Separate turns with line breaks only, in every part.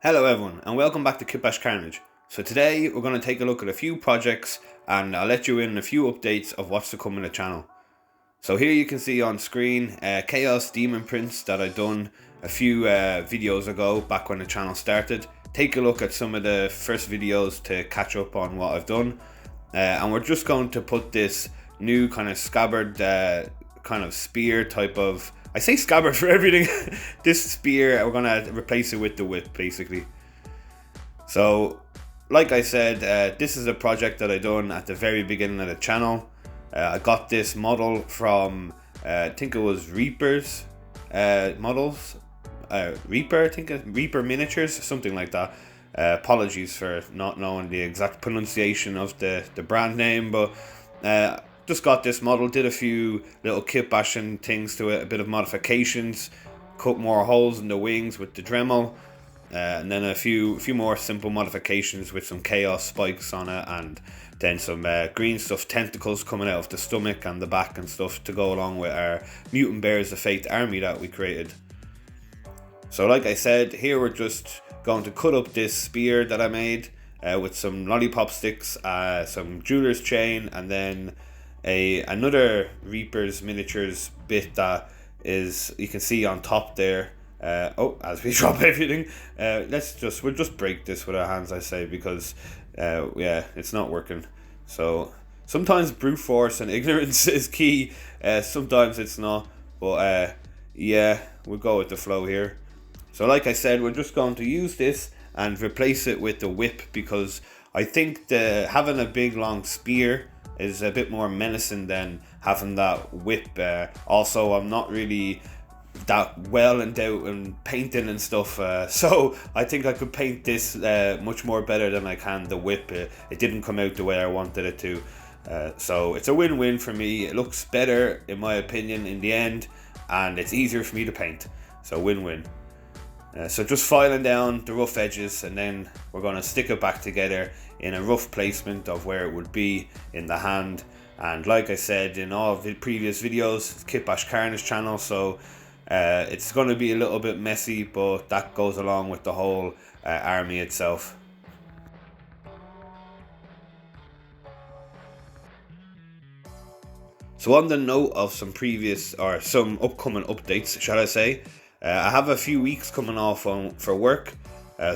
Hello everyone and welcome back to KitbashCarnage. So today we're going to take a look at a few projects and I'll let you in a few updates of what's to come in the channel. So here you can see on screen Chaos Demon prints that I done a few videos ago back when the channel started. Take a look at some of the first videos to catch up on what I've done. And we're just going to put this new kind of scabbard kind of spear type of... I say scabbard for everything. This spear, we're going to replace it with the whip basically. So like I said, this is a project that I done at the very beginning of the channel. I got this model from, I think it was Reaper's models. Reaper, I think Reaper Miniatures, something like that. Apologies for not knowing the exact pronunciation of the brand name, but just got this model, did a few little kitbashing things to it, a bit of modifications, cut more holes in the wings with the Dremel, and then a few more simple modifications with some chaos spikes on it, and then some green stuff, tentacles coming out of the stomach and the back and stuff to go along with our Mutant Bearers of Faith army that we created. So like I said, here we're just going to cut up this spear that I made with some lollipop sticks, some jeweler's chain, and then another Reaper's miniatures bit that is, you can see on top there. As we drop everything, we'll just break this with our hands, I say, because yeah, it's not working. So sometimes brute force and ignorance is key, sometimes it's not, but yeah, we'll go with the flow here. So like I said, we're just going to use this and replace it with the whip, because I think having a big long spear is a bit more menacing than having that whip. Also, I'm not really that well endowed in painting and stuff, so I think I could paint this much more better than I can the whip. It didn't come out the way I wanted it to, so it's a win-win for me. It looks better in my opinion in the end, and it's easier for me to paint, so win-win. So just filing down the rough edges, and then we're going to stick it back together in a rough placement of where it would be in the hand. And like I said in all of the previous videos, it's KitbashCarnage channel, so it's going to be a little bit messy, but that goes along with the whole army itself. So on the note of some upcoming updates, shall I say, I have a few weeks coming off for work,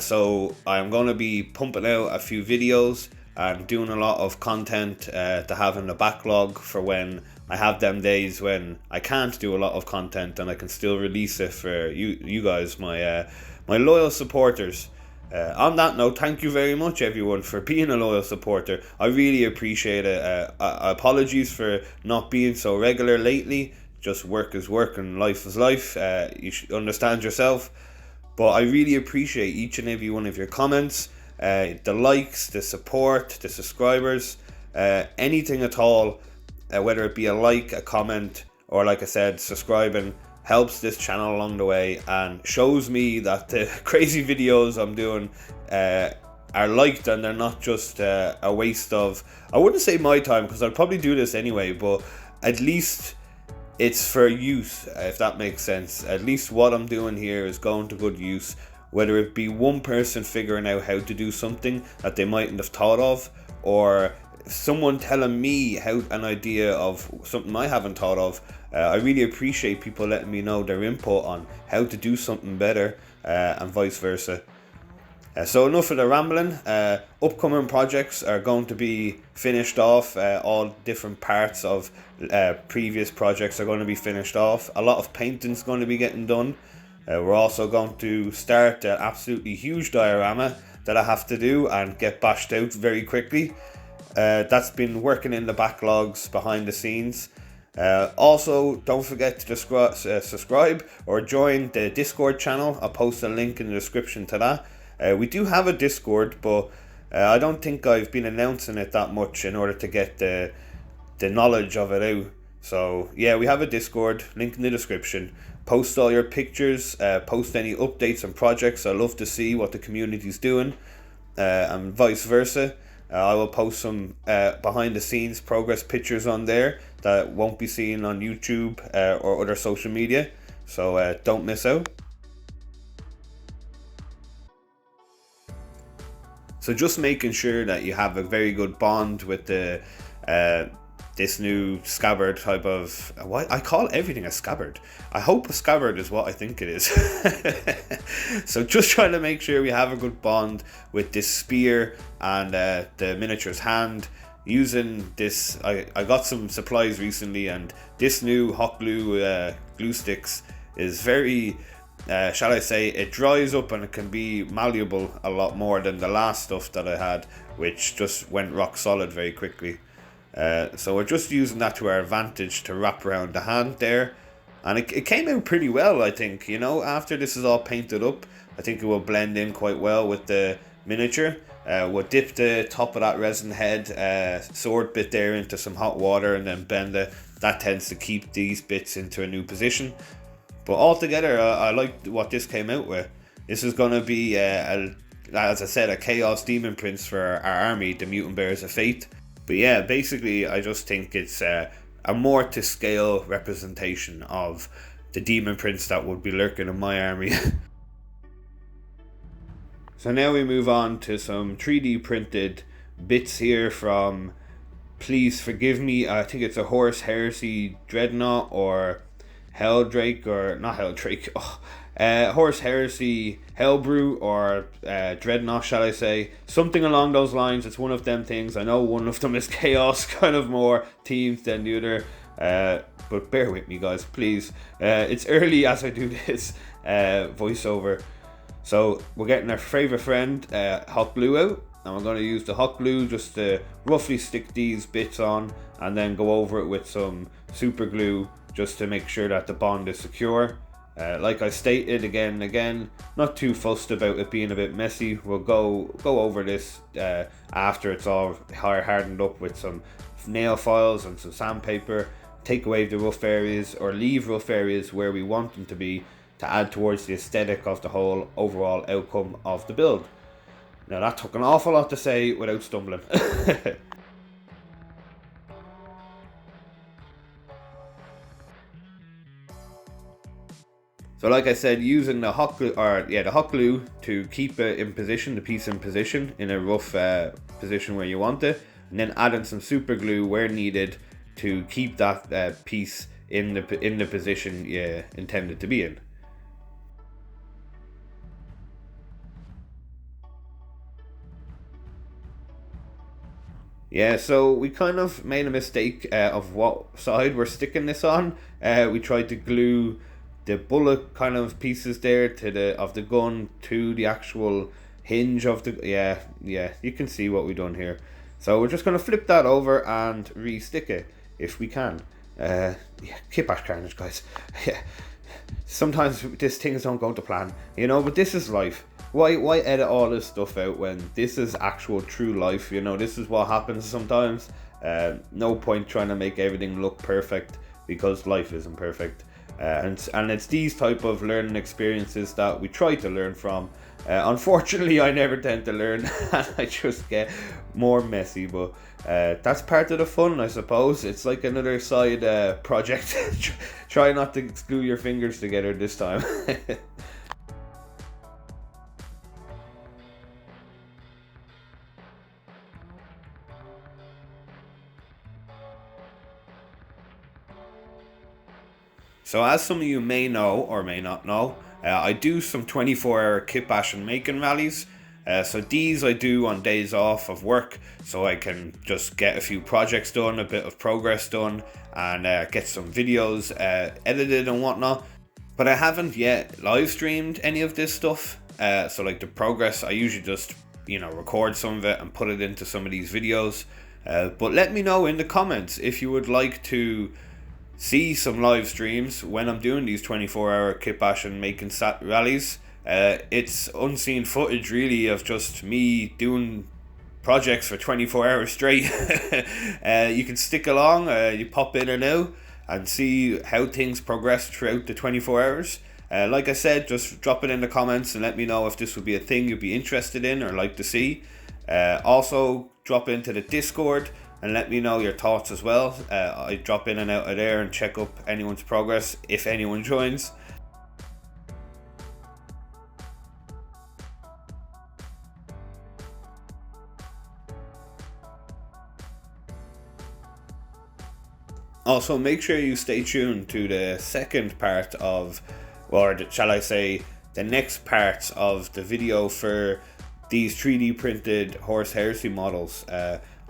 so I'm going to be pumping out a few videos and doing a lot of content to have in the backlog for when I have them days when I can't do a lot of content and I can still release it for you guys, my loyal supporters. On that note, thank you very much everyone for being a loyal supporter. I really appreciate it. Apologies for not being so regular lately. Just work is work and life is life. You should understand yourself. But I really appreciate each and every one of your comments, the likes, the support, the subscribers, anything at all, whether it be a like, a comment, or like I said, subscribing, helps this channel along the way and shows me that the crazy videos I'm doing are liked, and they're not just a waste of, I wouldn't say my time, because I'd probably do this anyway, but at least it's for use, if that makes sense. At least what I'm doing here is going to good use, whether it be one person figuring out how to do something that they mightn't have thought of, or someone telling me an idea of something I haven't thought of. I really appreciate people letting me know their input on how to do something better, and vice versa. So enough of the rambling. Upcoming projects are going to be finished off. All different parts of previous projects are going to be finished off. A lot of painting's going to be getting done. We're also going to start an absolutely huge diorama that I have to do and get bashed out very quickly. That's been working in the backlogs behind the scenes. Also, don't forget to subscribe or join the Discord channel. I'll post a link in the description to that. We do have a Discord, but I don't think I've been announcing it that much in order to get the knowledge of it out. So yeah, we have a Discord, link in the description. Post all your pictures, post any updates and projects. I love to see what the community's doing, and vice versa. I will post some behind the scenes progress pictures on there that won't be seen on YouTube or other social media, so don't miss out. So just making sure that you have a very good bond with the this new scabbard type of, what I call everything a scabbard. I hope a scabbard is what I think it is. So just trying to make sure we have a good bond with this spear and the miniature's hand. Using this, I got some supplies recently, and this new hot glue glue sticks is very, shall I say, it dries up and it can be malleable a lot more than the last stuff that I had, which just went rock solid very quickly. So we're just using that to our advantage to wrap around the hand there, and it came out pretty well, I think. You know, after this is all painted up, I think it will blend in quite well with the miniature. We'll dip the top of that resin head sword bit there into some hot water and then bend it. That tends to keep these bits into a new position. But altogether, I like what this came out with. This is going to be, as I said, a Chaos Demon Prince for our army, the Mutant Bearers of Faith. But yeah, basically, I just think it's a more to scale representation of the Demon Prince that would be lurking in my army. So now we move on to some 3D printed bits here from, please forgive me, I think it's a Horse Heresy Dreadnought or Helldrake, or not Helldrake, Horse Heresy Hellbrew or Dreadnought, shall I say, something along those lines. It's one of them things. I know one of them is Chaos, kind of more themed than the other, but bear with me guys, please. It's early as I do this voiceover. So we're getting our favourite friend, hot glue out, and we're going to use the hot glue just to roughly stick these bits on, and then go over it with some super glue just to make sure that the bond is secure. Like I stated again and again, not too fussed about it being a bit messy. We'll go over this after it's all hardened up with some nail files and some sandpaper. Take away the rough areas or leave rough areas where we want them to be, to add towards the aesthetic of the whole overall outcome of the build. Now that took an awful lot to say without stumbling. So like I said, using the hot glue to keep it in position, the piece in position, in a rough position where you want it, and then adding some super glue where needed to keep that piece in the position you intended to be in. Yeah, so we kind of made a mistake of what side we're sticking this on. We tried to glue the bullet kind of pieces there to the gun to the actual hinge of the yeah, you can see what we've done here. So we're just gonna flip that over and re-stick it if we can. Yeah, KitbashCarnage, guys. Yeah, sometimes these things don't go to plan, you know, but this is life. Why edit all this stuff out when this is actual true life? You know, this is what happens sometimes. No point trying to make everything look perfect, because life isn't perfect. And it's these type of learning experiences that we try to learn from. Unfortunately, I never tend to learn, and I just get more messy, but that's part of the fun, I suppose. It's like another side project. Try not to glue your fingers together this time. So as some of you may know or may not know, I do some 24-hour kitbash and making rallies. So these I do on days off of work, so I can just get a few projects done, a bit of progress done, and get some videos edited and whatnot. But I haven't yet live streamed any of this stuff. So like the progress, I usually just, you know, record some of it and put it into some of these videos. But let me know in the comments if you would like to see some live streams when I'm doing these 24-hour kitbash and making rallies. It's unseen footage really of just me doing projects for 24 hours straight. You can stick along, you pop in and out and see how things progress throughout the 24 hours. Like I said, just drop it in the comments and let me know if this would be a thing you'd be interested in or like to see. Also drop into the Discord and let me know your thoughts as well. I drop in and out of there and check up anyone's progress if anyone joins. Also, make sure you stay tuned to the second part of, or shall I say, the next parts of the video for these 3D printed Horse Heresy models.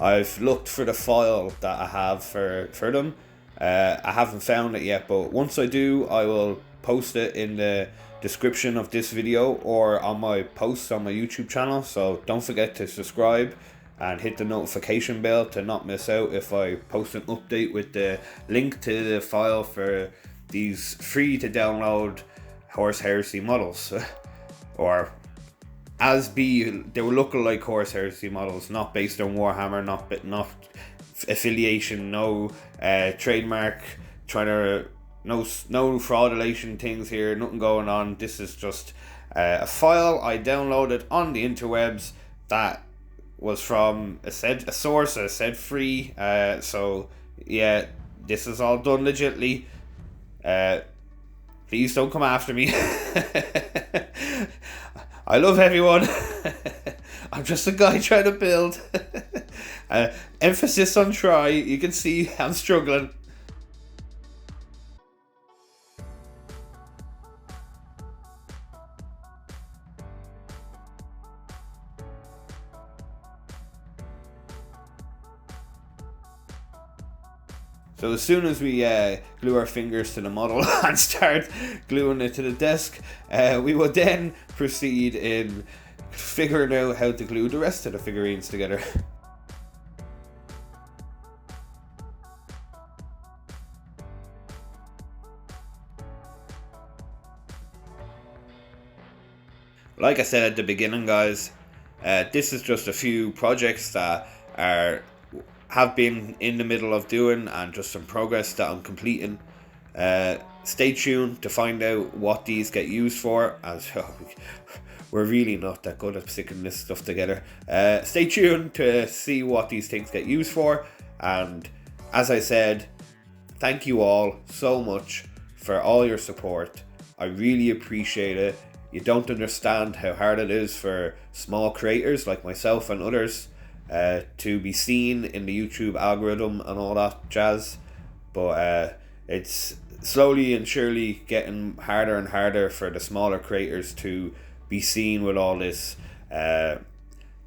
I've looked for the file that I have for them. I haven't found it yet, but once I do, I will post it in the description of this video or on my posts on my YouTube channel. So don't forget to subscribe and hit the notification bell to not miss out if I post an update with the link to the file for these free to download Horse Heresy models. Or they were looking like Horse Heresy models, not based on Warhammer, not affiliation, no trademark, no fraudulation things here, nothing going on. This is just a file I downloaded on the interwebs that was from a source that said free. So yeah, this is all done legitly. Please don't come after me. I love everyone. I'm just a guy trying to build. Emphasis on try. You can see I'm struggling. So as soon as we glue our fingers to the model and start gluing it to the desk, we will then proceed in figuring out how to glue the rest of the figurines together. Like I said at the beginning, guys, this is just a few projects that have been in the middle of doing and just some progress that I'm completing. Stay tuned to find out what these get used for, as we're really not that good at sticking this stuff together. Stay tuned to see what these things get used for, and as I said, thank you all so much for all your support. I really appreciate it. You don't understand how hard it is for small creators like myself and others to be seen in the YouTube algorithm and all that jazz, but it's slowly and surely getting harder and harder for the smaller creators to be seen with all this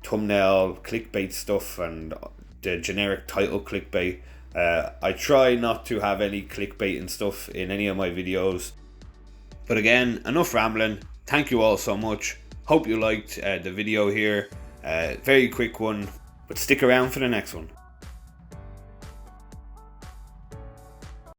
thumbnail clickbait stuff and the generic title clickbait. I try not to have any clickbait and stuff in any of my videos, but again, enough rambling. Thank you all so much. Hope you liked the video here. Very quick one, but stick around for the next one.